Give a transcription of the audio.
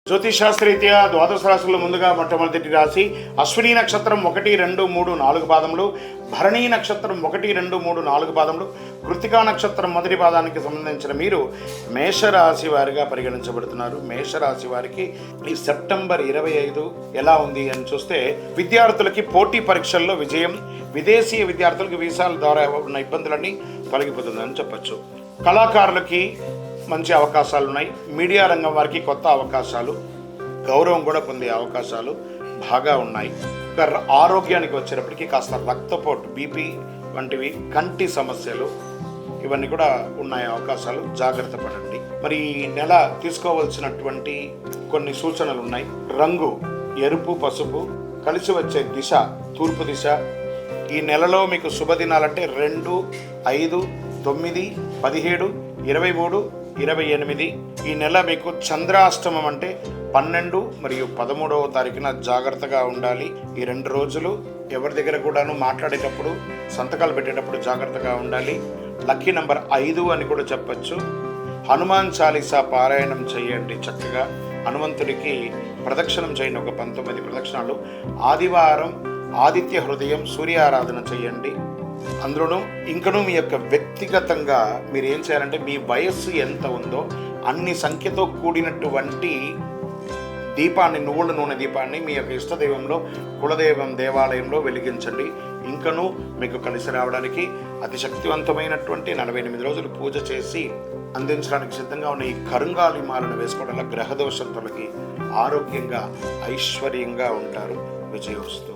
జ్యోతిషాస్త్రరీత్యా ద్వాదశ రాశుల్లో ముందుగా మొట్టమొదటి రాశి అశ్విని నక్షత్రం 1, 2, 3, 4 పాదములు, భరణీ నక్షత్రం 1, 2, 3, 4 పాదములు, కృత్తికా నక్షత్రం మొదటి పాదానికి సంబంధించిన మీరు మేషరాశి వారిగా పరిగణించబడుతున్నారు. మేషరాశి వారికి ఈ సెప్టెంబర్ 25 ఎలా ఉంది అని చూస్తే, విద్యార్థులకి పోటీ పరీక్షల్లో విజయం, విదేశీయ విద్యార్థులకు వీసాల ద్వారా ఉన్న ఇబ్బందులన్నీ తొలగిపోతుందని చెప్పచ్చు. కళాకారులకి మంచి అవకాశాలు ఉన్నాయి. మీడియా రంగం వారికి కొత్త అవకాశాలు, గౌరవం కూడా పొందే అవకాశాలు బాగా ఉన్నాయి. ఆరోగ్యానికి వచ్చేటప్పటికి కాస్త రక్తపోటు, బీపీ వంటివి, కంటి సమస్యలు ఇవన్నీ కూడా ఉన్నాయి అవకాశాలు. జాగ్రత్త పడండి. మరి ఈ నెల తీసుకోవాల్సినటువంటి కొన్ని సూచనలు ఉన్నాయి. రంగు ఎరుపు, పసుపు, కలిసి వచ్చే దిశ తూర్పు దిశ. ఈ నెలలో మీకు శుభదినాలంటే 2, 5, 9, 17, 23, 28. ఈ నెల మీకు చంద్రాష్టమం అంటే 12 మరియు 13వ తారీఖున జాగ్రత్తగా ఉండాలి. ఈ 2 రోజులు ఎవరి దగ్గర కూడాను మాట్లాడేటప్పుడు, సంతకాలు పెట్టేటప్పుడు జాగ్రత్తగా ఉండాలి. లక్కీ నంబర్ 5 అని కూడా చెప్పచ్చు. హనుమాన్ చాలీసా పారాయణం చేయండి. చక్కగా హనుమంతుడికి ప్రదక్షిణం చేయండి, ఒక 19 ప్రదక్షిణాలు. ఆదివారం ఆదిత్య హృదయం సూర్య ఆరాధన చేయండి. అందులోనూ ఇంకనూ మీ యొక్క వ్యక్తిగతంగా మీరు ఏం చేయాలంటే, మీ వయస్సు ఎంత ఉందో అన్ని సంఖ్యతో కూడినటువంటి దీపాన్ని, నువ్వుల నూనె దీపాన్ని మీ యొక్క ఇష్టదైవంలో, కులదైవం దేవాలయంలో వెలిగించండి. ఇంకనూ మీకు కలిసి రావడానికి అతి శక్తివంతమైనటువంటి 48 రోజులు పూజ చేసి అందించడానికి సిద్ధంగా ఉన్న ఈ కరుంగాలి మాలను వేసుకోవడం వల్ల గ్రహదోషం తొలగి ఆరోగ్యంగా, ఐశ్వర్యంగా ఉంటారు. విజయోస్తు.